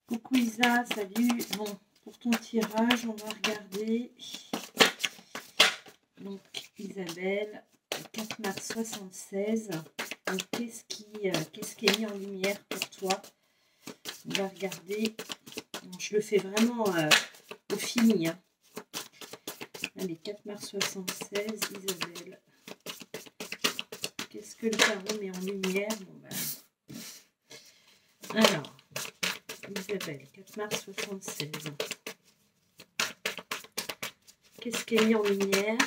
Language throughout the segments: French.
Coucou Isa, salut. Bon, pour ton tirage, on va regarder. Donc, Isabelle, 4 mars 76. Donc, qu'est-ce qui est mis en lumière pour toi? On va regarder. Bon, je le fais vraiment au fini. Hein. Allez, 4 mars 76, Isabelle. Qu'est-ce que le tarot met en lumière? Bon, ben... Alors, Isabelle, 4 mars 76. Qu'est-ce qui est mis en lumière?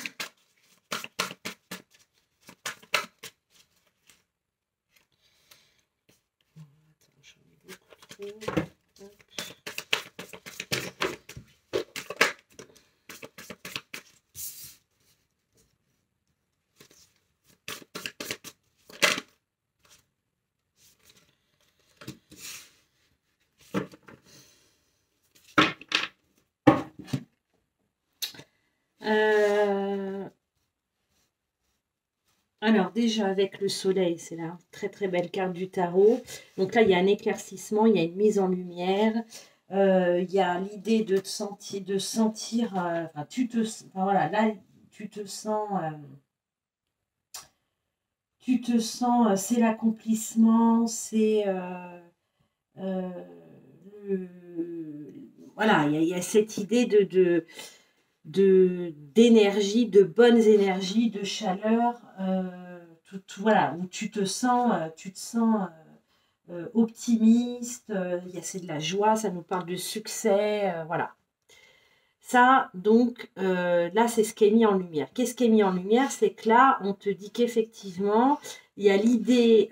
Attends, j'en ai beaucoup trop. Hop. Alors déjà avec le soleil, c'est la très très belle carte du tarot. Donc là il y a un éclaircissement, il y a une mise en lumière, il y a l'idée de te sentir, enfin voilà, là tu te sens, c'est l'accomplissement, c'est voilà, il y a cette idée d'énergie, de bonnes énergies, de chaleur, voilà, où tu te sens optimiste, c'est de la joie, ça nous parle de succès, voilà. Ça, donc, là, c'est ce qui est mis en lumière. Qu'est-ce qui est mis en lumière? C'est que là, on te dit qu'effectivement, il y a l'idée,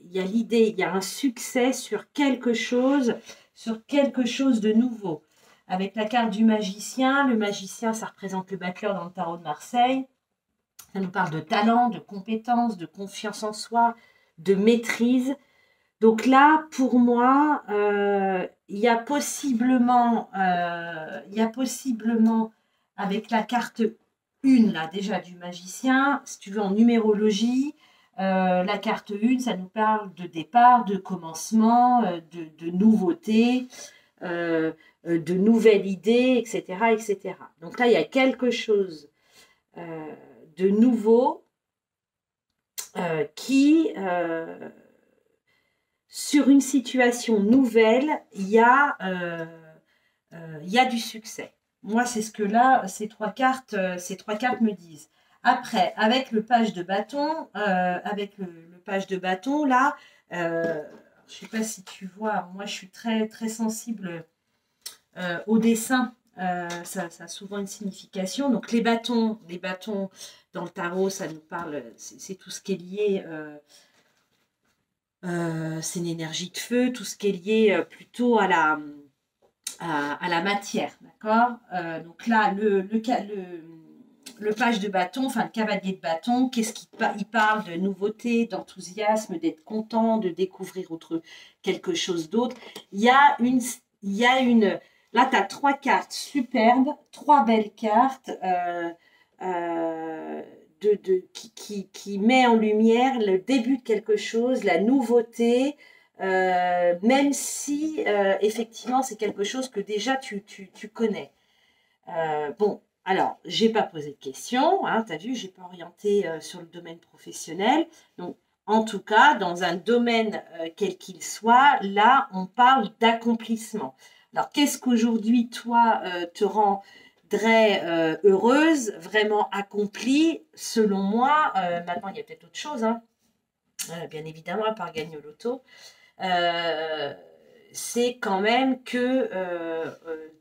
il y a un succès sur quelque chose de nouveau. Avec la carte du magicien, le magicien, ça représente le battleur dans le tarot de Marseille. Ça nous parle de talent, de compétence, de confiance en soi, de maîtrise. Donc là, pour moi, il y a possiblement, avec la carte 1, là, déjà du magicien, si tu veux, en numérologie, la carte 1, ça nous parle de départ, de commencement, de nouveauté, de nouvelles idées, etc., etc. Donc là, il y a quelque chose de nouveau qui... sur une situation nouvelle, il y a du succès. Moi, c'est ce que là, ces trois cartes me disent. Après, avec le page de bâton, le page de bâton, là, je ne sais pas si tu vois, moi, je suis très, très sensible au dessin. Ça a souvent une signification. Donc, les bâtons dans le tarot, ça nous parle, c'est tout ce qui est lié... c'est une énergie de feu, tout ce qui est lié plutôt à la matière, d'accord. Donc là, le page de bâton, enfin le cavalier de bâton, qu'est-ce qu'il il parle de nouveauté, d'enthousiasme, d'être content, de découvrir quelque chose d'autre. Il y a une... Là, tu as 3 cartes superbes, 3 belles cartes qui met en lumière le début de quelque chose, la nouveauté, même si effectivement c'est quelque chose que déjà tu connais. Bon, alors, j'ai pas posé de questions, hein, tu as vu, j'ai pas orienté sur le domaine professionnel. Donc, en tout cas, dans un domaine quel qu'il soit, là, on parle d'accomplissement. Alors, qu'est-ce qu'aujourd'hui, toi, te rendrait heureuse, vraiment accomplie? Selon moi, maintenant, il y a peut-être autre chose, hein, bien évidemment, à part gagner au loto. C'est quand même que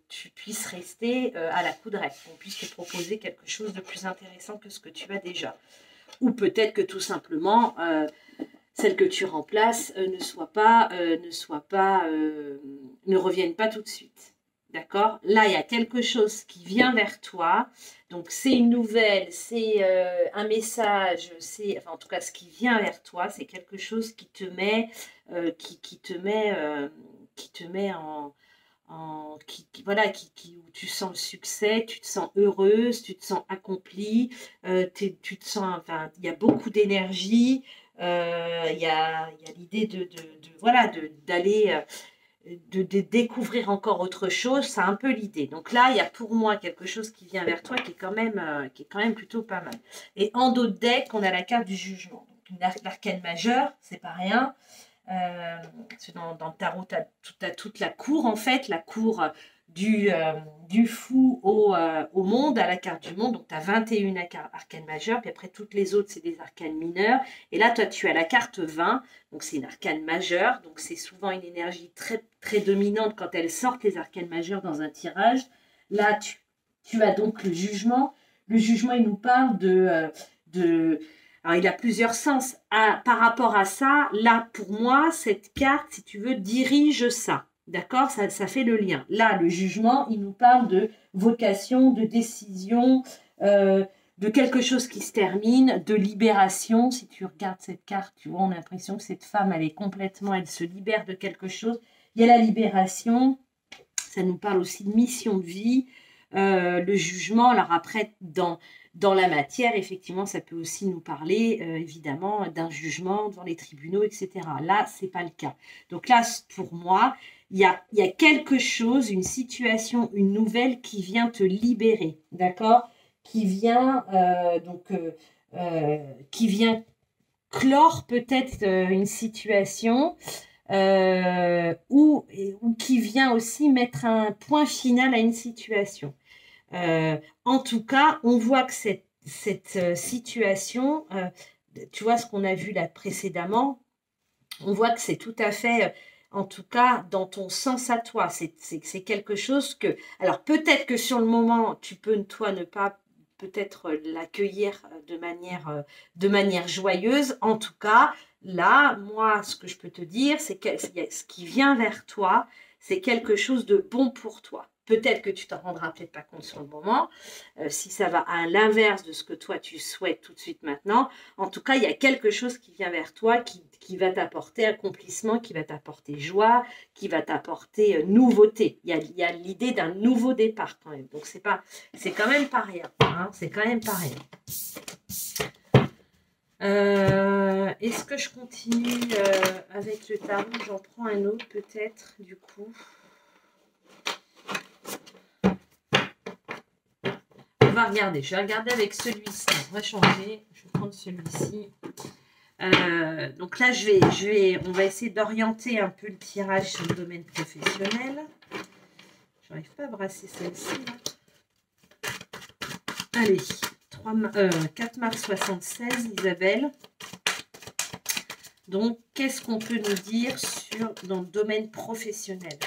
tu puisses rester à la couderette, qu'on puisse te proposer quelque chose de plus intéressant que ce que tu as déjà. Ou peut-être que tout simplement, celle que tu remplaces ne revienne pas tout de suite. D'accord? Là, il y a quelque chose qui vient vers toi. Donc, c'est une nouvelle, c'est un message, c'est, enfin, en tout cas, ce qui vient vers toi, c'est quelque chose qui te met, qui te met où tu sens le succès, tu te sens heureuse, tu te sens accomplie, tu te sens, enfin, il y a beaucoup d'énergie, il y a l'idée d'aller de découvrir encore autre chose, c'est un peu l'idée. Donc là, il y a pour moi quelque chose qui vient vers toi qui est quand même plutôt pas mal. Et en dos de deck, on a la carte du jugement. L'arcane majeur, c'est pas rien. Dans le tarot, tu as toute la cour, en fait, la cour du fou au monde, à la carte du monde. Donc, tu as 21 arcanes majeures, puis après, toutes les autres, c'est des arcanes mineures. Et là, toi, tu as la carte 20, donc c'est une arcane majeure. Donc, c'est souvent une énergie très, très dominante quand elles sortent, les arcanes majeures, dans un tirage. Là, tu as donc le jugement. Le jugement, il nous parle alors, il a plusieurs sens. Par rapport à ça, là, pour moi, cette carte, si tu veux, dirige ça. D'accord, ça fait le lien. Là, le jugement, il nous parle de vocation, de décision, de quelque chose qui se termine, de libération. Si tu regardes cette carte, tu vois, on a l'impression que cette femme, elle se libère de quelque chose. Il y a la libération, ça nous parle aussi de mission de vie, le jugement. Alors après, dans la matière, effectivement, ça peut aussi nous parler, évidemment, d'un jugement devant les tribunaux, etc. Là, ce n'est pas le cas. Donc là, pour moi, il y a quelque chose, une situation, une nouvelle qui vient te libérer, d'accord? Qui vient, qui vient clore peut-être une situation ou qui vient aussi mettre un point final à une situation. En tout cas, on voit que cette situation, tu vois ce qu'on a vu là précédemment, on voit que c'est tout à fait, en tout cas, dans ton sens à toi. C'est quelque chose que... Alors, peut-être que sur le moment, tu peux, toi, ne pas peut-être l'accueillir de manière joyeuse. En tout cas, là, moi, ce que je peux te dire, c'est que ce qui vient vers toi, c'est quelque chose de bon pour toi. Peut-être que tu t'en rendras peut-être pas compte sur le moment, si ça va à l'inverse de ce que toi tu souhaites tout de suite maintenant. En tout cas, il y a quelque chose qui vient vers toi, qui va t'apporter accomplissement, qui va t'apporter joie, qui va t'apporter nouveauté. Il y a l'idée d'un nouveau départ quand même. Donc c'est quand même pas rien. Hein, c'est quand même pas rien. Est-ce que je continue avec le tarot? J'en prends un autre peut-être du coup. On va regarder. Je vais regarder avec celui-ci. On va changer. Je vais prendre celui-ci. Donc là, on va essayer d'orienter un peu le tirage sur le domaine professionnel. J'arrive pas à brasser celle-ci. Allez, 4 mars 76, Isabelle. Donc, qu'est-ce qu'on peut nous dire dans le domaine professionnel?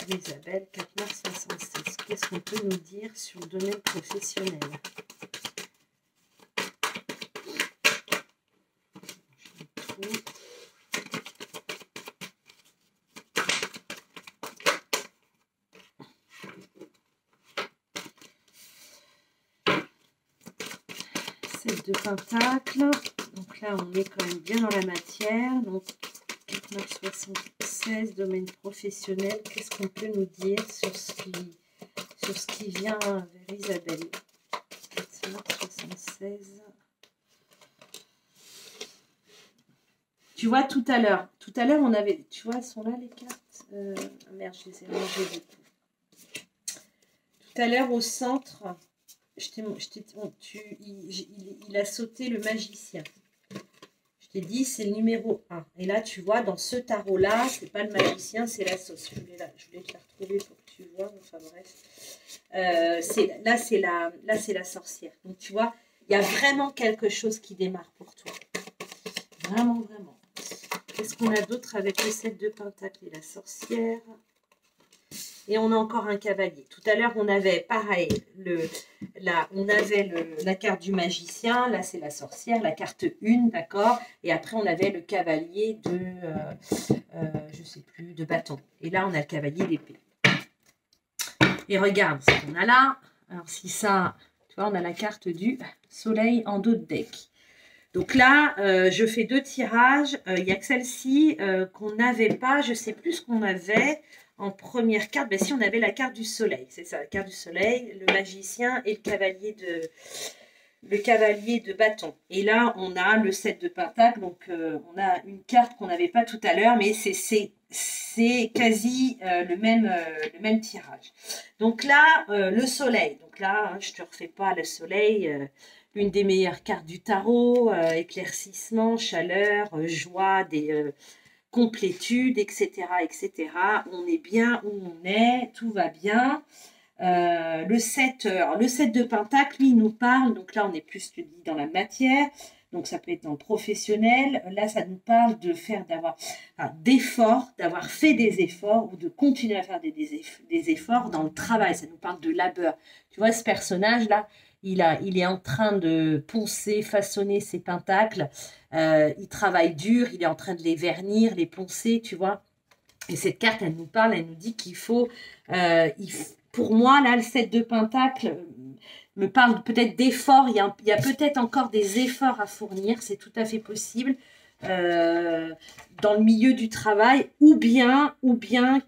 Isabelle, 4 mars 76. Qu'est-ce qu'on peut nous dire sur le domaine professionnel? De pentacles, donc là on est quand même bien dans la matière. Donc 4 mars 76, domaine professionnel, qu'est-ce qu'on peut nous dire sur ce qui vient vers Isabelle? 4 mars 76. Tu vois, tout à l'heure on avait, tu vois, elles sont là les cartes. Merde, je les ai mangées du coup. Tout à l'heure au centre, il a sauté le magicien. Je t'ai dit, c'est le numéro 1. Et là, tu vois, dans ce tarot-là, c'est pas le magicien, c'est la sauce. Je voulais te la retrouver pour que tu vois. Enfin bref. Là, c'est la sorcière. Donc, tu vois, il y a vraiment quelque chose qui démarre pour toi. Vraiment, vraiment. Qu'est-ce qu'on a d'autre avec le 7 de Pentacle et la sorcière? Et on a encore un cavalier. Tout à l'heure, on avait pareil, on avait la carte du magicien, là c'est la sorcière, la carte 1, d'accord? Et après, on avait le cavalier je sais plus, de bâton. Et là, on a le cavalier d'épée. Et regarde ce qu'on a là. Alors si ça, tu vois, on a la carte du soleil en dos de deck. Donc là, je fais 2 tirages. Il y a que celle-ci qu'on n'avait pas. Je ne sais plus ce qu'on avait en première carte. Ben, si, on avait la carte du soleil. C'est ça, la carte du soleil, le magicien et le cavalier de bâton. Et là, on a le 7 de pentacle. Donc, on a une carte qu'on n'avait pas tout à l'heure. Mais c'est c'est quasi le même tirage. Donc là, le soleil. Donc là, hein, je ne te refais pas le soleil. Une des meilleures cartes du tarot, éclaircissement, chaleur, joie, complétude, etc., etc. On est bien où on est, tout va bien. Le 7 de Pentacle, lui, il nous parle, donc là on est plus, je te dis, dans la matière, donc ça peut être dans le professionnel, là ça nous parle de d'efforts, d'avoir fait des efforts ou de continuer à faire des efforts dans le travail, ça nous parle de labeur. Tu vois, ce personnage-là, il est en train de poncer, façonner ses pentacles, il travaille dur, il est en train de les vernir, les poncer, tu vois. Et cette carte, elle nous parle, elle nous dit qu'il faut, pour moi, là, le 7 de Pentacle me parle peut-être d'efforts. Il y a peut-être encore des efforts à fournir, c'est tout à fait possible, dans le milieu du travail, ou bien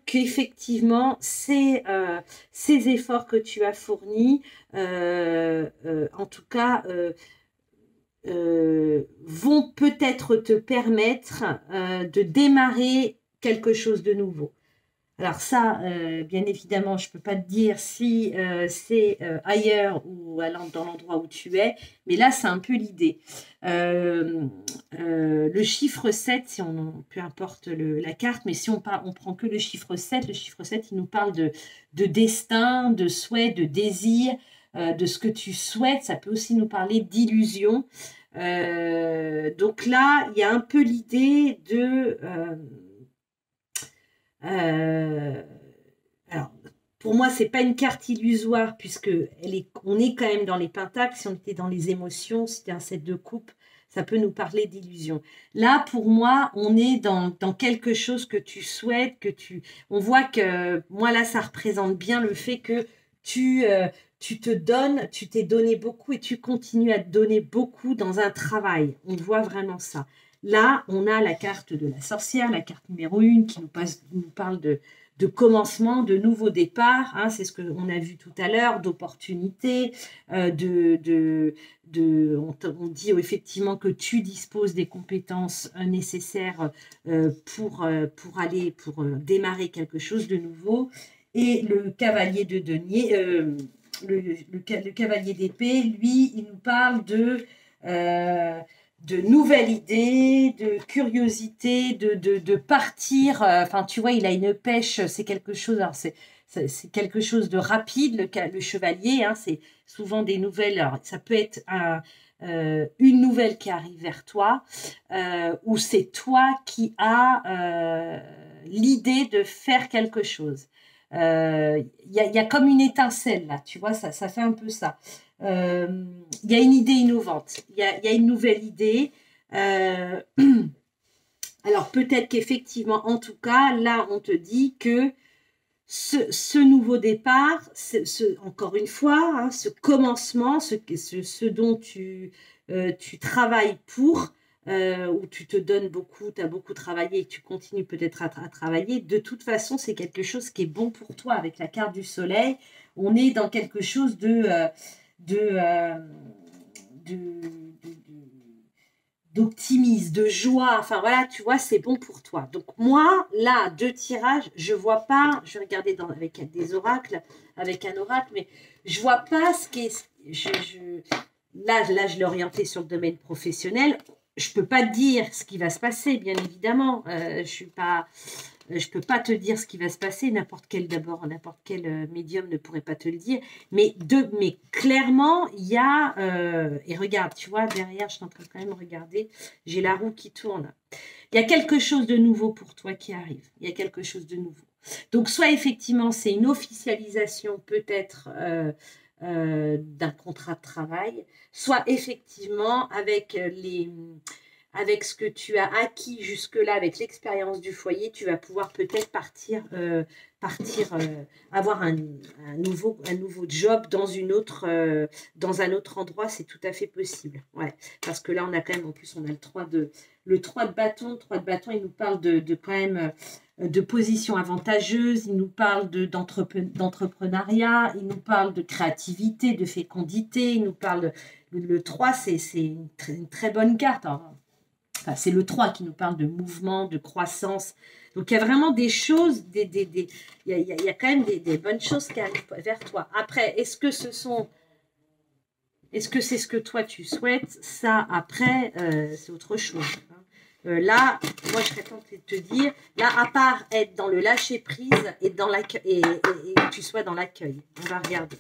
qu'effectivement, ces efforts que tu as fournis, en tout cas, vont peut-être te permettre de démarrer quelque chose de nouveau. Alors ça, bien évidemment, je ne peux pas te dire si c'est ailleurs ou dans l'endroit où tu es, mais là, c'est un peu l'idée. Le chiffre 7, si peu importe la carte, mais si on prend que le chiffre 7, il nous parle de destin, de souhait, de désir, de ce que tu souhaites. Ça peut aussi nous parler d'illusion. Donc là, il y a un peu l'idée de... alors, pour moi, c'est pas une carte illusoire puisque on est quand même dans les pentacles. Si on était dans les émotions, si c'était un 7 de coupe, ça peut nous parler d'illusion. Là, pour moi, on est dans quelque chose que tu souhaites, on voit que moi là, ça représente bien le fait que tu te donnes, tu t'es donné beaucoup et tu continues à te donner beaucoup dans un travail. On voit vraiment ça. Là, on a la carte de la sorcière, la carte numéro 1 qui nous parle de commencement, de nouveau départ. Hein, c'est ce qu'on a vu tout à l'heure, d'opportunités, on dit effectivement que tu disposes des compétences nécessaires pour démarrer quelque chose de nouveau. Et le cavalier de denier, le cavalier d'épée, lui, il nous parle de nouvelles idées, de curiosité, de partir. Enfin, tu vois, il a une pêche, c'est quelque chose. Alors c'est quelque chose de rapide, le chevalier. Hein, c'est souvent des nouvelles. Alors, ça peut être une nouvelle qui arrive vers toi, ou c'est toi qui as l'idée de faire quelque chose. Il y a comme une étincelle là, tu vois, ça fait un peu ça. Il y a une idée innovante, il y a une nouvelle idée. Alors peut-être qu'effectivement, en tout cas, là, on te dit que ce nouveau départ, encore une fois, hein, ce commencement, ce dont tu travailles pour, où tu te donnes beaucoup, tu as beaucoup travaillé et tu continues peut-être à travailler, de toute façon, c'est quelque chose qui est bon pour toi. Avec la carte du soleil, on est dans quelque chose d'optimisme, de joie, enfin voilà, tu vois, c'est bon pour toi. Donc moi, là, 2 tirages, je vois pas, je vais regarder avec des oracles, avec un oracle, mais je vois pas ce qui est... Là, je l'ai orienté sur le domaine professionnel. Je peux pas te dire ce qui va se passer, bien évidemment. Je peux pas te dire ce qui va se passer. N'importe quel médium ne pourrait pas te le dire. Mais clairement, il y a... et regarde, tu vois, derrière, je suis en train de quand même regarder. J'ai la roue qui tourne. Il y a quelque chose de nouveau pour toi qui arrive. Il y a quelque chose de nouveau. Donc, soit effectivement, c'est une officialisation peut-être d'un contrat de travail, soit effectivement avec ce que tu as acquis jusque-là, avec l'expérience du foyer, tu vas pouvoir peut-être avoir un nouveau job dans un autre endroit, c'est tout à fait possible. Ouais, parce que là, on a quand même, en plus, on a le 3 de bâton. Le 3 de bâton, il nous parle de quand même de position avantageuse, il nous parle d'entrepreneuriat, il nous parle de créativité, de fécondité, il nous parle le 3, c'est une très bonne carte. Hein. Enfin, c'est le 3 qui nous parle de mouvement, de croissance. Donc, il y a vraiment des choses, il y a quand même des bonnes choses qui arrivent vers toi. Après, est-ce que c'est ce que toi tu souhaites? Ça, après, c'est autre chose. Hein. Là, moi, je serais tentée de te dire, là, à part être dans le lâcher-prise et que tu sois dans l'accueil. On va regarder.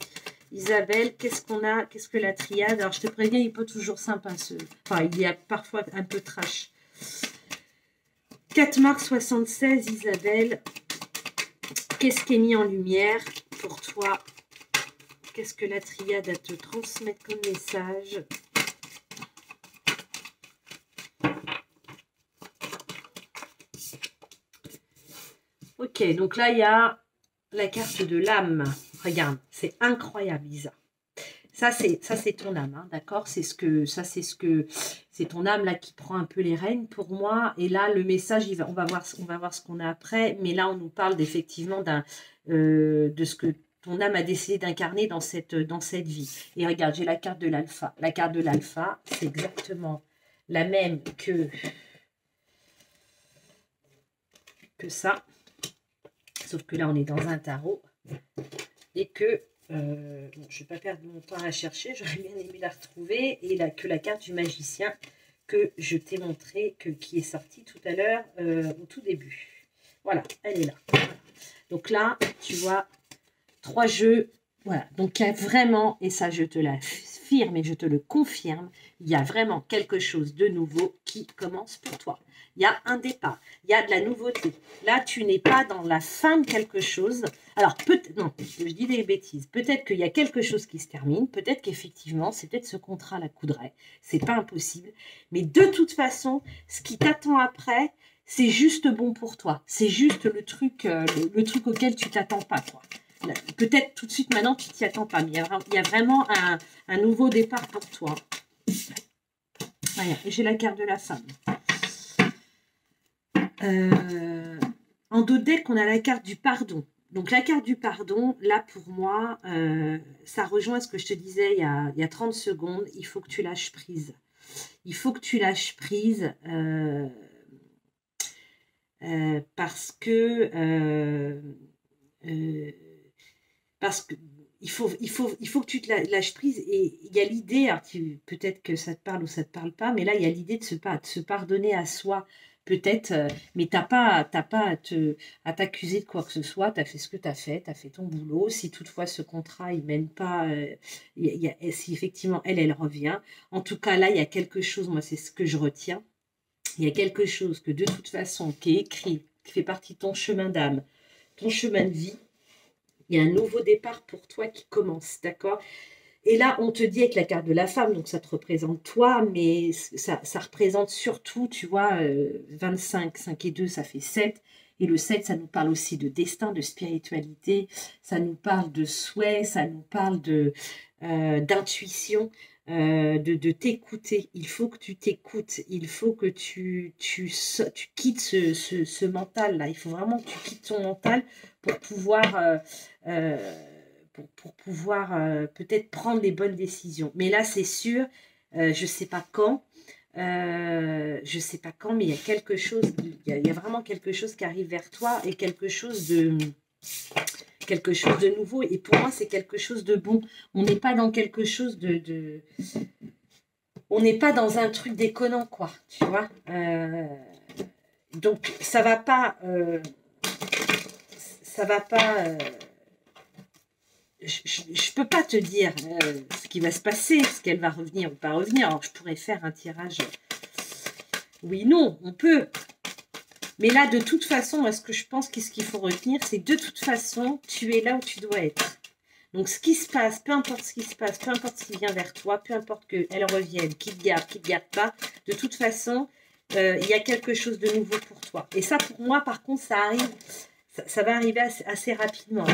Isabelle, qu'est-ce qu'on a? Qu'est-ce que la triade? Alors, je te préviens, il peut toujours sympa Enfin, il y a parfois un peu trash. 4 mars 76, Isabelle. Qu'est-ce qui est mis en lumière pour toi? Qu'est-ce que la triade a te transmettre comme message? Ok, donc là, il y a la carte de l'âme. Regarde, c'est incroyable, Isa. Ça, c'est ton âme, hein, d'accord? C'est ton âme là qui prend un peu les rênes pour moi. Et là, le message, on va voir ce qu'on a après. Mais là, on nous parle effectivement de ce que ton âme a décidé d'incarner dans cette vie. Et regarde, j'ai la carte de l'alpha. La carte de l'alpha, c'est exactement la même que ça. Sauf que là, on est dans un tarot. Et que je ne vais pas perdre mon temps à la chercher, j'aurais bien aimé la retrouver, et que la carte du magicien que je t'ai montré, qui est sortie tout à l'heure au tout début. Voilà, elle est là. Voilà. Donc là, tu vois, 3 jeux. Voilà, donc il y a vraiment, et ça je te l'affirme et je te le confirme, il y a vraiment quelque chose de nouveau qui commence pour toi. Il y a un départ, il y a de la nouveauté. Là, tu n'es pas dans la fin de quelque chose. Alors, peut-être, non, je dis des bêtises. Peut-être qu'il y a quelque chose qui se termine. Peut-être qu'effectivement, c'est peut-être ce contrat la coudrait. C'est pas impossible. Mais de toute façon, ce qui t'attend après, c'est juste bon pour toi. C'est juste le truc auquel tu t'attends pas, quoi. Peut-être tout de suite maintenant, tu t'y attends pas. Mais il y a vraiment un nouveau départ pour toi. Voilà, j'ai la carte de la femme. En dos de deck, on a la carte du pardon. Donc la carte du pardon, là pour moi, ça rejoint ce que je te disais il y a 30 secondes. Il faut que tu lâches prise. Il faut que tu lâches prise parce que il faut que tu te lâches prise. Et il y a l'idée, peut-être que ça te parle ou ça ne te parle pas, mais là, il y a l'idée de se pardonner à soi, peut-être, mais tu n'as pas à t'accuser de quoi que ce soit. Tu as fait ce que tu as fait ton boulot. Si toutefois ce contrat, il ne mène pas, si effectivement, elle revient. En tout cas, là, il y a quelque chose, moi, c'est ce que je retiens. Il y a quelque chose que de toute façon, qui est écrit, qui fait partie de ton chemin d'âme, ton chemin de vie. Il y a un nouveau départ pour toi qui commence, d'accord? Et là, on te dit avec la carte de la femme, donc ça te représente toi, mais ça représente surtout, tu vois, 25, 5 et 2, ça fait 7. Et le 7, ça nous parle aussi de destin, de spiritualité, ça nous parle de souhait, ça nous parle d'intuition, de t'écouter. Il faut que tu t'écoutes, il faut que tu quittes ce mental-là. Il faut vraiment que tu quittes ton mental pour pouvoir... pour pouvoir peut-être prendre les bonnes décisions. Mais là, c'est sûr, je ne sais pas quand, mais il y a quelque chose, il y a vraiment quelque chose qui arrive vers toi et quelque chose de nouveau. Et pour moi, c'est quelque chose de bon. On n'est pas dans quelque chose on n'est pas dans un truc déconnant, quoi, tu vois. Donc, ça va pas... je peux pas te dire ce qui va se passer, ce qu'elle va revenir ou pas revenir. Alors, je pourrais faire un tirage. Oui, non, on peut. Mais là, de toute façon, moi, ce que je pense qu'est-ce qu'il faut retenir, c'est de toute façon, tu es là où tu dois être. Donc, ce qui se passe, peu importe ce qui se passe, peu importe ce qui vient vers toi, peu importe qu'elle revienne, qu'il te garde pas, de toute façon, il y a quelque chose de nouveau pour toi. Et ça, pour moi, par contre, ça arrive, ça va arriver assez rapidement.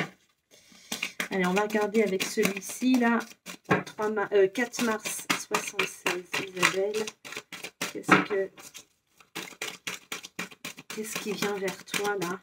Allez, on va regarder avec celui-ci, là, 4 mars 76, Isabelle. Qu'est-ce qui vient vers toi, là?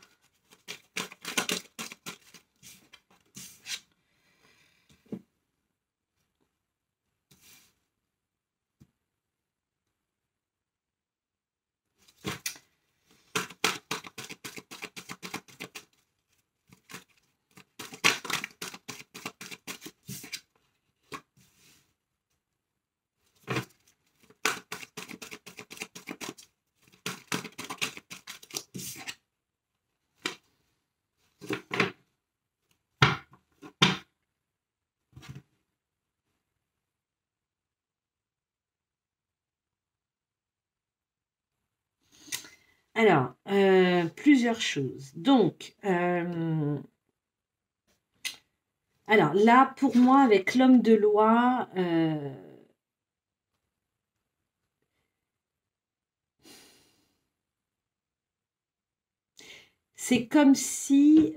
Alors, plusieurs choses. Donc, alors là, pour moi, avec l'homme de loi, c'est comme si...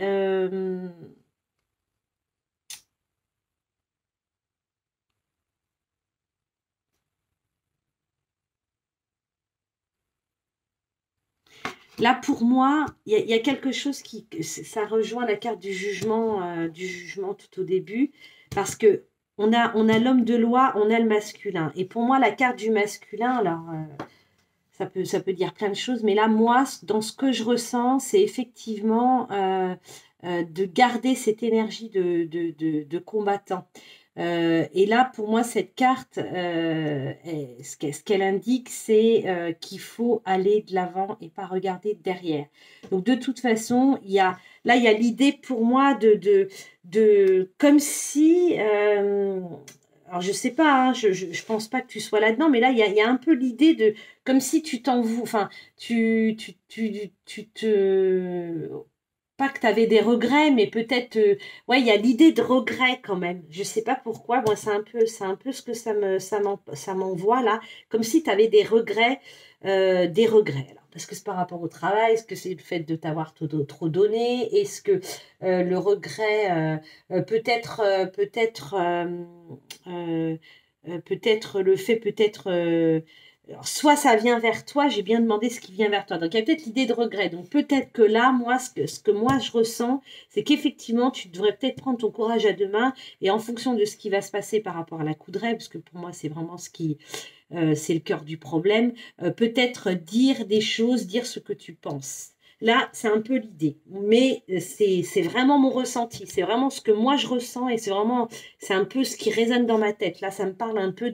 là, pour moi, il y a quelque chose qui... Ça rejoint la carte du jugement tout au début, parce que on a l'homme de loi, on a le masculin. Et pour moi, la carte du masculin, alors... ça peut dire plein de choses, mais là, moi, dans ce que je ressens, c'est effectivement de garder cette énergie de combattant. Et là, pour moi, cette carte, ce qu'elle indique, c'est qu'il faut aller de l'avant et pas regarder derrière. Donc, de toute façon, là, il y a l'idée pour moi comme si... alors, je sais pas, hein, je pense pas que tu sois là-dedans, mais là, il y a un peu l'idée de comme si tu t'en vou- enfin, tu te, pas que tu avais des regrets, mais peut-être, ouais, il y a l'idée de regret quand même. Je sais pas pourquoi, moi, c'est un peu ce que ça m'envoie là, comme si tu avais des regrets. Alors, parce que c'est par rapport au travail, est-ce que c'est le fait de t'avoir trop donné, est-ce que le regret, euh, peut-être le fait, alors, soit ça vient vers toi, j'ai bien demandé ce qui vient vers toi. Donc, il y a peut-être l'idée de regret. Donc, peut-être que là, moi, ce que moi, je ressens, c'est qu'effectivement, tu devrais peut-être prendre ton courage à deux mains et en fonction de ce qui va se passer par rapport à la coudray, parce que pour moi, c'est vraiment c'est le cœur du problème, peut-être dire des choses, dire ce que tu penses. Là, c'est un peu l'idée, mais c'est vraiment mon ressenti, c'est vraiment ce que moi je ressens et c'est un peu ce qui résonne dans ma tête. Là, ça me parle un peu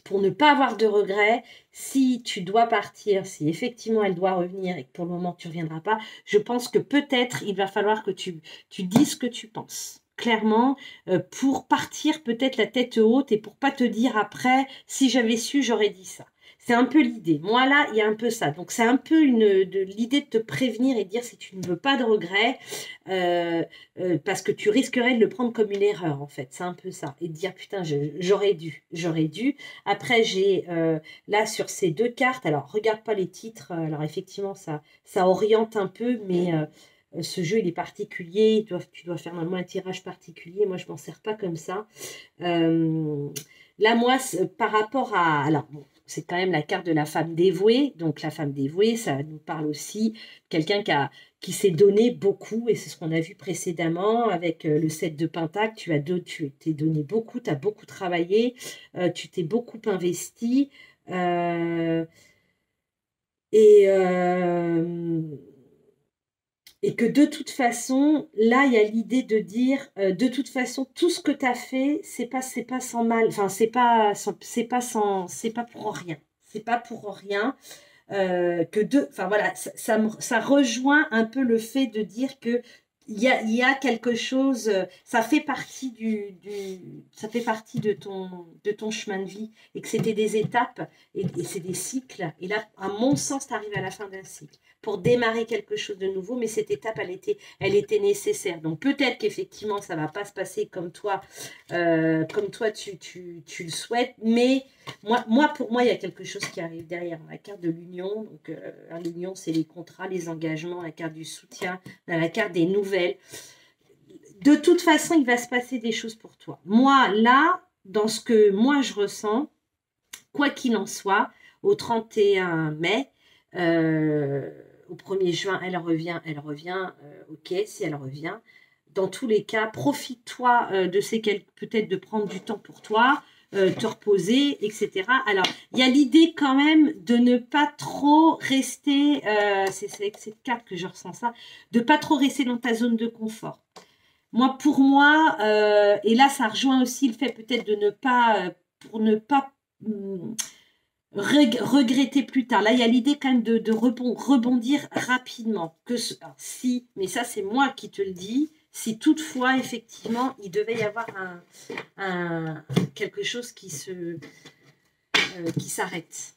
pour ne pas avoir de regrets, si tu dois partir, si effectivement elle doit revenir et que pour le moment tu ne reviendras pas, je pense que peut-être il va falloir que tu dises ce que tu penses. Clairement, pour partir peut-être la tête haute et pour pas te dire après, si j'avais su, j'aurais dit ça. C'est un peu l'idée. Moi, là, il y a un peu ça. Donc, c'est un peu l'idée de te prévenir et de dire si tu ne veux pas de regrets, euh, parce que tu risquerais de le prendre comme une erreur, en fait. C'est un peu ça. Et de dire, putain, j'aurais dû. Après, j'ai là sur ces deux cartes, alors regarde pas les titres, alors effectivement ça oriente un peu, mais ce jeu il est particulier, tu dois faire normalement un tirage particulier, moi je m'en sers pas comme ça. Euh, là moi par rapport à, alors bon, c'est quand même la carte de la femme dévouée, donc la femme dévouée ça nous parle aussi de quelqu'un qui s'est donné beaucoup, et c'est ce qu'on a vu précédemment avec le 7 de Pentacle, tu t'es donné beaucoup, tu as beaucoup travaillé, tu t'es beaucoup investi, euh, et, euh, et que de toute façon, là, il y a l'idée de dire, de toute façon, tout ce que tu as fait, c'est pas sans mal, enfin, c'est pas pour rien. C'est pas pour rien enfin voilà, ça rejoint un peu le fait de dire que il y a quelque chose, ça fait partie ça fait partie de ton chemin de vie et que c'était des étapes et c'est des cycles. Et là, à mon sens, tu arrives à la fin d'un cycle pour démarrer quelque chose de nouveau, mais cette étape, elle était nécessaire. Donc peut-être qu'effectivement, ça va pas se passer comme toi tu le souhaites, mais pour moi, il y a quelque chose qui arrive derrière. La carte de l'union, donc l'union, c'est les contrats, les engagements, la carte du soutien, la carte des nouvelles. De toute façon, il va se passer des choses pour toi. Moi, là, dans ce que moi je ressens, quoi qu'il en soit, au 31 mai, au 1er juin, elle revient, ok, si elle revient. Dans tous les cas, profite-toi de peut-être de prendre du temps pour toi, te reposer, etc. Alors, il y a l'idée quand même de ne pas trop rester, c'est avec cette carte que je ressens ça, de pas trop rester dans ta zone de confort. Pour moi, et là, ça rejoint aussi le fait peut-être de ne pas, pour ne pas regretter plus tard. Là, il y a l'idée quand même de rebondir rapidement. Si, mais ça, c'est moi qui te le dis, si toutefois, effectivement, il devait y avoir quelque chose qui s'arrête.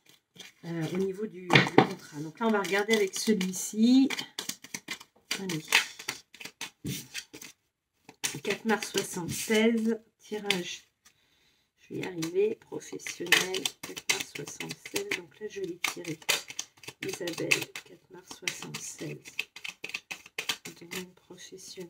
au niveau du contrat. Donc là, on va regarder avec celui-ci. Allez. 4 mars 76, tirage. Je vais y arriver, professionnel, 4 mars 76. Donc là, je l'ai tiré. Isabelle, 4 mars 76. Domaine professionnel.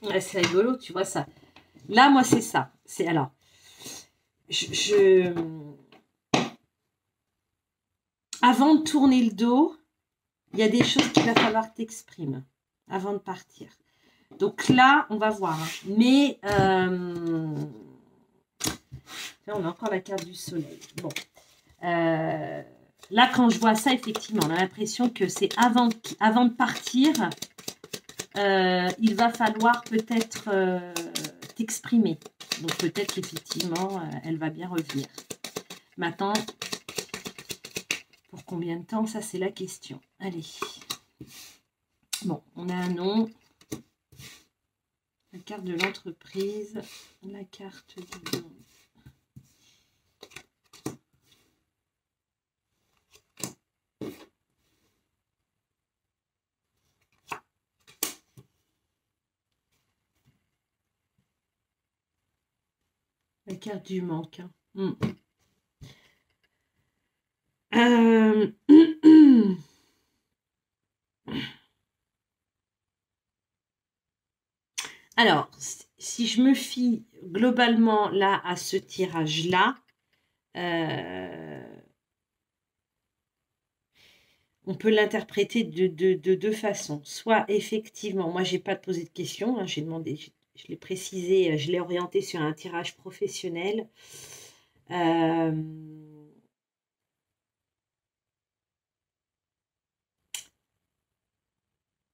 Ouais, c'est rigolo, tu vois ça. Là, moi, c'est ça. C'est alors, avant de tourner le dos, il y a des choses qu'il va falloir que tu exprimes avant de partir. Donc là, on va voir. Hein. Mais là, on a encore la carte du soleil. Bon. Là, quand je vois ça, effectivement, on a l'impression que c'est avant de partir, il va falloir peut-être t'exprimer. Donc peut-être qu'effectivement, elle va bien revenir. Maintenant, pour combien de temps? Ça, c'est la question. Allez. Bon, on a un nom. La carte de l'entreprise. La carte du nom. La carte du manque. Hein. Alors, si je me fie globalement là à ce tirage-là, on peut l'interpréter de deux façons. Soit effectivement, moi, je n'ai pas posé de questions, hein, j'ai demandé, je l'ai précisé, je l'ai orienté sur un tirage professionnel.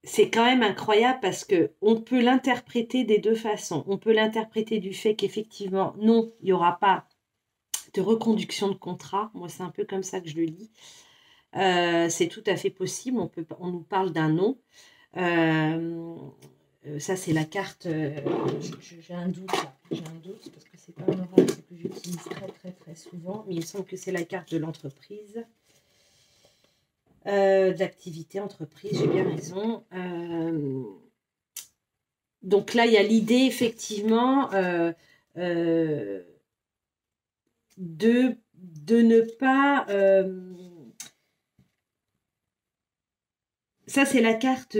C'est quand même incroyable parce qu'on peut l'interpréter des deux façons. On peut l'interpréter du fait qu'effectivement, non, il n'y aura pas de reconduction de contrat. Moi, c'est un peu comme ça que je le lis. C'est tout à fait possible. On nous parle d'un non. Ça, c'est la carte. J'ai un doute. J'ai un doute parce que c'est pas un oracle que j'utilise très souvent. Mais il me semble que c'est la carte de l'entreprise. D'activité entreprise, j'ai bien raison. Donc là, il y a l'idée, effectivement, de ne pas... ça, c'est la carte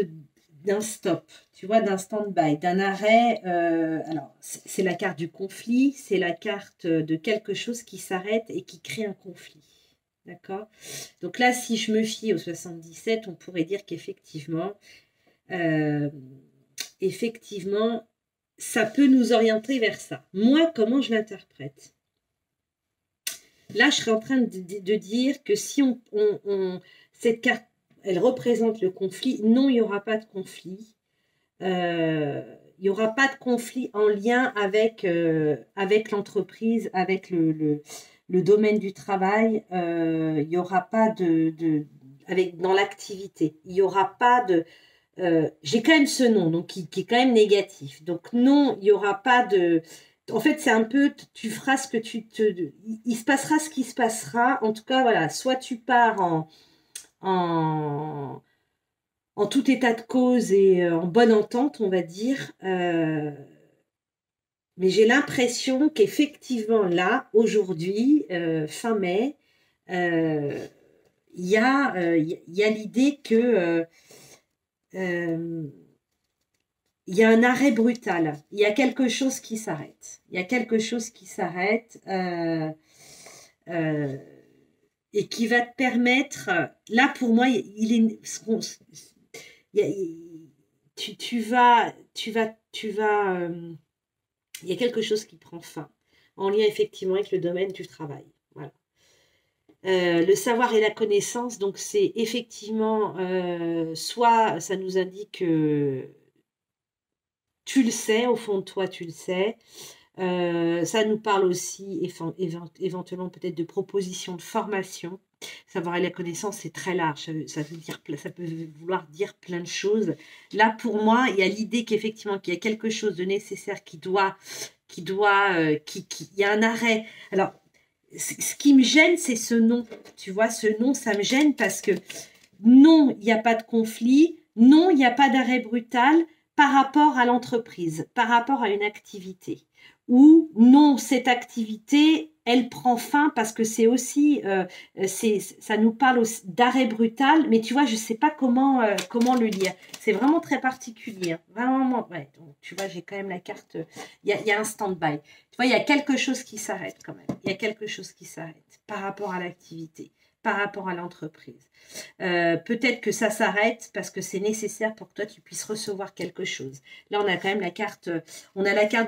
d'un stop, tu vois, d'un stand-by, d'un arrêt. Alors, c'est la carte du conflit, c'est la carte de quelque chose qui s'arrête et qui crée un conflit. D'accord? Donc là, si je me fie au 77, on pourrait dire qu'effectivement, ça peut nous orienter vers ça. Moi, comment je l'interprète? Là, je serais en train de dire que si cette carte, elle représente le conflit, non, il n'y aura pas de conflit. Il n'y aura pas de conflit en lien avec l'entreprise, avec le domaine du travail. Il n'y aura pas dans l'activité. Il n'y aura pas de... j'ai quand même ce nom, donc qui est quand même négatif. Donc non, il n'y aura pas de... En fait, c'est un peu, tu feras ce que il se passera ce qui se passera. En tout cas, voilà, soit tu pars en tout état de cause et en bonne entente, on va dire. Mais j'ai l'impression qu'effectivement, là, aujourd'hui, fin mai, il y a l'idée que... il y a un arrêt brutal, il y a quelque chose qui s'arrête. Il y a quelque chose qui s'arrête et qui va te permettre, là pour moi, il y a quelque chose qui prend fin, en lien effectivement avec le domaine du travail. Voilà. Le savoir et la connaissance, donc c'est effectivement, soit ça nous indique que tu le sais, au fond de toi, tu le sais. Ça nous parle aussi éventuellement peut-être de propositions de formation. Savoir et la connaissance, c'est très large. Ça peut vouloir dire plein de choses. Là, pour moi, il y a l'idée qu'effectivement, qu'il y a quelque chose de nécessaire il y a un arrêt. Alors, ce qui me gêne, c'est ce non. Tu vois, ce non, ça me gêne parce que non, il n'y a pas de conflit. Non, il n'y a pas d'arrêt brutal par rapport à l'entreprise, par rapport à une activité. Ou non, cette activité, elle prend fin parce que c'est aussi, ça nous parle d'arrêt brutal, mais tu vois, je ne sais pas comment le lire. C'est vraiment très particulier. Hein. Vraiment, ouais, donc, tu vois, j'ai quand même la carte, il y a un stand-by. Tu vois, il y a quelque chose qui s'arrête quand même. Il y a quelque chose qui s'arrête par rapport à l'activité, par rapport à l'entreprise. Peut-être que ça s'arrête parce que c'est nécessaire pour que toi tu puisses recevoir quelque chose. Là, on a quand même la carte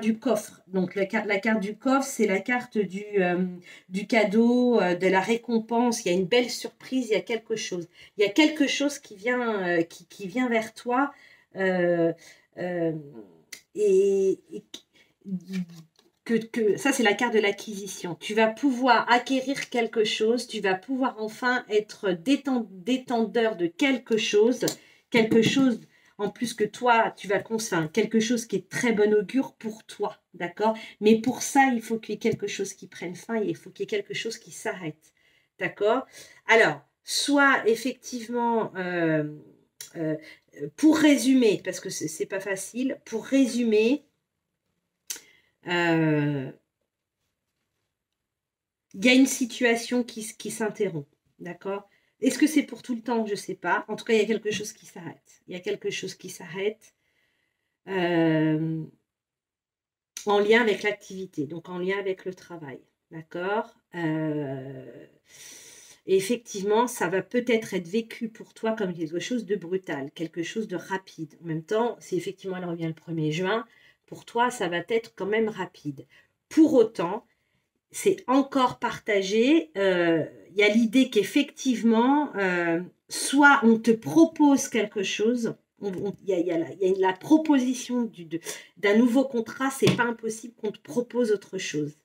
du coffre. Donc la carte du coffre, c'est la carte du cadeau, de la récompense. Il y a une belle surprise, il y a quelque chose. Il y a quelque chose qui vient, qui vient vers toi euh, euh, et ça, c'est la carte de l'acquisition. Tu vas pouvoir acquérir quelque chose, tu vas pouvoir enfin être détendeur de quelque chose en plus que toi, tu vas construire quelque chose qui est très bon augure pour toi, d'accord? Mais pour ça, il faut qu'il y ait quelque chose qui prenne fin, il faut qu'il y ait quelque chose qui s'arrête, d'accord? Alors, soit effectivement, pour résumer, parce que c'est pas facile, pour résumer, il y a une situation qui s'interrompt, d'accord? Est-ce que c'est pour tout le temps? Je ne sais pas. En tout cas, il y a quelque chose qui s'arrête. Il y a quelque chose qui s'arrête en lien avec l'activité, donc en lien avec le travail, d'accord? Et effectivement, ça va peut-être être vécu pour toi comme quelque chose de brutal, quelque chose de rapide. En même temps, si effectivement elle revient le 1er juin, pour toi, ça va être quand même rapide. Pour autant, c'est encore partagé. Il y a l'idée qu'effectivement, soit on te propose quelque chose, il y a la proposition d'un nouveau contrat, c'est pas impossible qu'on te propose autre chose.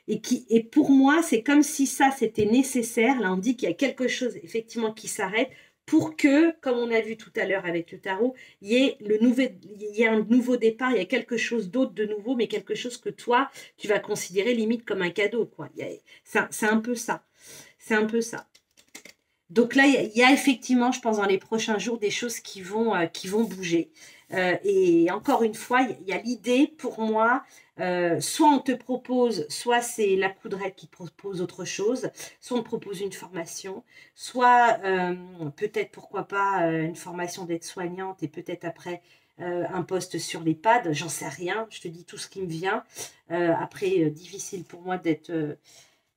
Et pour moi, c'est comme si ça, c'était nécessaire. Là, on dit qu'il y a quelque chose, effectivement, qui s'arrête pour que, comme on a vu tout à l'heure avec le tarot, il y ait un nouveau départ, il y a quelque chose d'autre de nouveau, mais quelque chose que toi, tu vas considérer limite comme un cadeau, quoi. C'est un peu ça. C'est un peu ça. Donc là, il y a effectivement, je pense, dans les prochains jours, des choses qui vont bouger. Et encore une fois, il y a l'idée pour moi, soit on te propose, soit c'est la coudrette qui te propose autre chose, soit on te propose une formation, soit peut-être, pourquoi pas, une formation d'aide-soignante et peut-être après un poste sur l'EHPAD, j'en sais rien, je te dis tout ce qui me vient. Après, difficile pour moi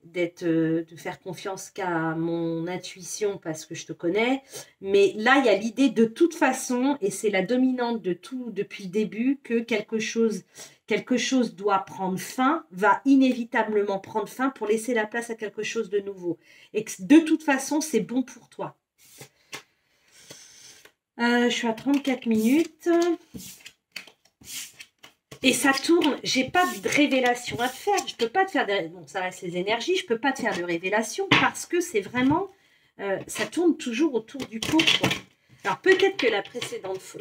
de faire confiance qu'à mon intuition parce que je te connais. Mais là, il y a l'idée de toute façon, et c'est la dominante de tout depuis le début, que quelque chose doit prendre fin, va inévitablement prendre fin pour laisser la place à quelque chose de nouveau. Et que de toute façon, c'est bon pour toi. Je suis à 34 minutes. Et ça tourne, j'ai pas de révélation à te faire. Je peux pas te faire bon, ça reste les énergies, je peux pas te faire de révélation parce que c'est vraiment, ça tourne toujours autour du pot, quoi. Alors peut-être que la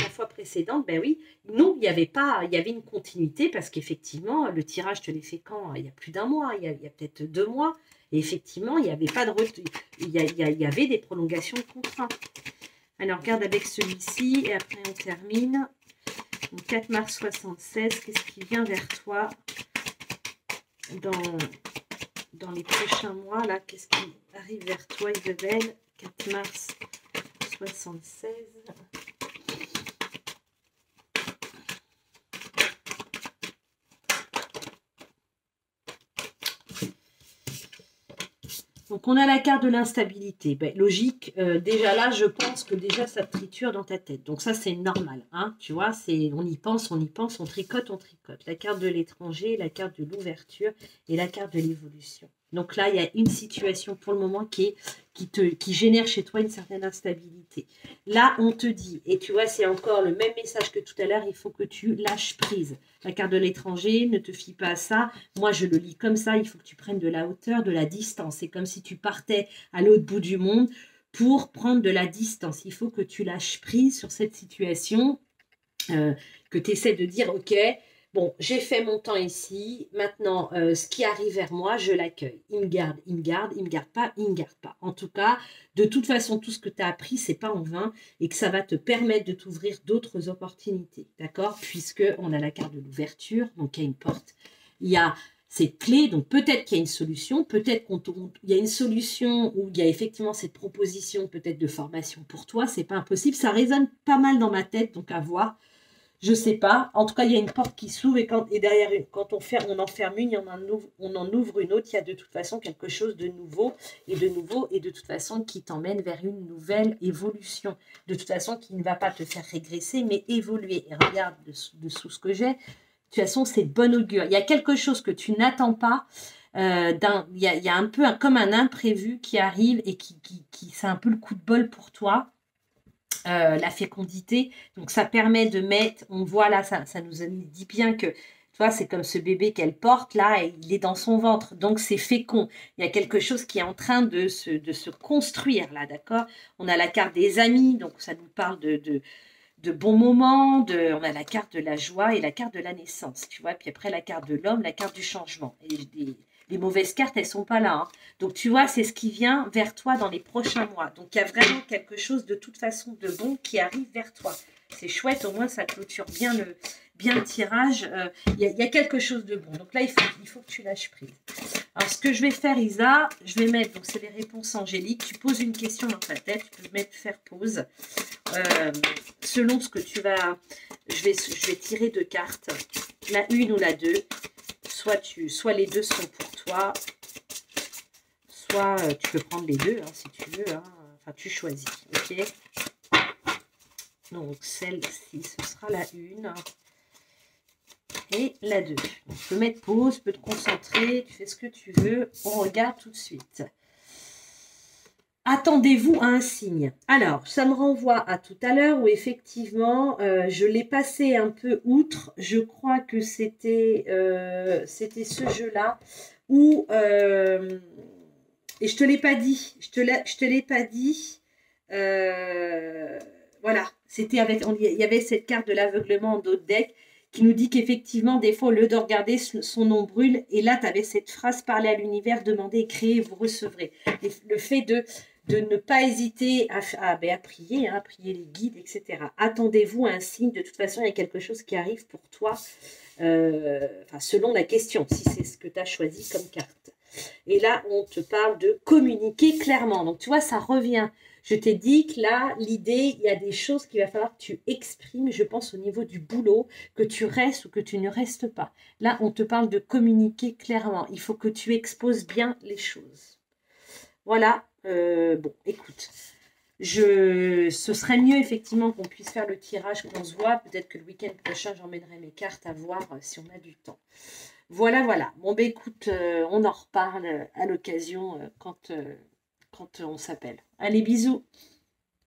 fois précédente, ben oui, non, il y avait une continuité parce qu'effectivement, le tirage, je te l'ai fait quand? Il y a plus d'un mois, il y a peut-être 2 mois. Et effectivement, il n'y avait pas de il y avait des prolongations de contrat. Alors regarde avec celui-ci et après on termine. Donc 4 mars 76, qu'est-ce qui vient vers toi dans les prochains mois là? Qu'est-ce qui arrive vers toi, Isabelle? 4 mars 76. Donc, on a la carte de l'instabilité. Ben, logique, déjà là, je pense que déjà, ça triture dans ta tête. Donc, ça, c'est normal. Hein, tu vois, on y pense, on tricote, on tricote. La carte de l'étranger, la carte de l'ouverture et la carte de l'évolution. Donc là, il y a une situation pour le moment qui génère chez toi une certaine instabilité. Là, on te dit, et tu vois, c'est encore le même message que tout à l'heure, il faut que tu lâches prise. La carte de l'étranger, ne te fie pas à ça. Moi, je le lis comme ça, il faut que tu prennes de la hauteur, de la distance. C'est comme si tu partais à l'autre bout du monde pour prendre de la distance. Il faut que tu lâches prise sur cette situation, que tu essaies de dire, ok, bon, j'ai fait mon temps ici, maintenant, ce qui arrive vers moi, je l'accueille. Il me garde, il me garde, il me garde pas, il me garde pas. En tout cas, de toute façon, tout ce que tu as appris, c'est pas en vain et que ça va te permettre de t'ouvrir d'autres opportunités, d'accord? Puisque on a la carte de l'ouverture, donc il y a une porte, il y a cette clé, donc peut-être qu'il y a une solution, peut-être qu'il y a une solution où il y a effectivement cette proposition peut-être de formation pour toi, c'est pas impossible, ça résonne pas mal dans ma tête, donc à voir. Je sais pas. En tout cas, il y a une porte qui s'ouvre et derrière, quand on en ferme une, on en ouvre une autre. Il y a de toute façon quelque chose de nouveau et de toute façon qui t'emmène vers une nouvelle évolution. De toute façon, qui ne va pas te faire régresser, mais évoluer. Et regarde dessous ce que j'ai. De toute façon, c'est de bon augure. Il y a quelque chose que tu n'attends pas. Il y a un peu comme un imprévu qui arrive et qui c'est un peu le coup de bol pour toi. La fécondité. Donc, ça permet de mettre, on voit là, ça nous dit bien que, tu vois, c'est comme ce bébé qu'elle porte là, et il est dans son ventre. Donc, c'est fécond. Il y a quelque chose qui est en train de se construire là, d'accord? On a la carte des amis, donc ça nous parle de bons moments, on a la carte de la joie et la carte de la naissance, tu vois. Puis après, la carte de l'homme, la carte du changement. Et les mauvaises cartes, elles sont pas là, hein. Donc, tu vois, c'est ce qui vient vers toi dans les prochains mois. Donc, il y a vraiment quelque chose de toute façon de bon qui arrive vers toi. C'est chouette, au moins, ça clôture bien le tirage. Il y a quelque chose de bon. Donc là, il faut que tu lâches prise. Alors, ce que je vais faire, Isa, je vais mettre, donc c'est les réponses angéliques. Tu poses une question dans ta tête, tu peux mettre faire pause. Selon ce que tu vas, je vais tirer deux cartes, la une ou la deux. Soit les deux sont pour toi, soit tu peux prendre les deux, hein, si tu veux. Hein. Enfin, tu choisis, ok? Donc, celle-ci, ce sera la une et la deux. Donc, tu peux mettre pause, tu peux te concentrer, tu fais ce que tu veux. On regarde tout de suite. Attendez-vous à un signe. Alors, ça me renvoie à tout à l'heure où effectivement, je l'ai passé un peu outre. Je crois que c'était ce jeu-là où, et je te l'ai pas dit, je te l'ai pas dit. Voilà, c'était il y avait cette carte de l'aveuglement en dos de deck qui nous dit qu'effectivement, des fois, au lieu de regarder, son nom brûle. Et là, tu avais cette phrase: parler à l'univers, demandez, créez, vous recevrez. Et le fait de ne pas hésiter à prier, hein, à prier les guides, etc. Attendez-vous à un signe. De toute façon, il y a quelque chose qui arrive pour toi, selon la question, si c'est ce que tu as choisi comme carte. Et là, on te parle de communiquer clairement. Donc, tu vois, ça revient. Je t'ai dit que là, l'idée, il y a des choses qu'il va falloir que tu exprimes, je pense, au niveau du boulot, que tu restes ou que tu ne restes pas. Là, on te parle de communiquer clairement. Il faut que tu exposes bien les choses. Voilà. Bon, écoute, ce serait mieux effectivement qu'on puisse faire le tirage, qu'on se voit. Peut-être que le week-end prochain, j'emmènerai mes cartes à voir si on a du temps. Voilà, voilà. Bon, ben écoute, on en reparle à l'occasion quand on s'appelle. Allez, bisous.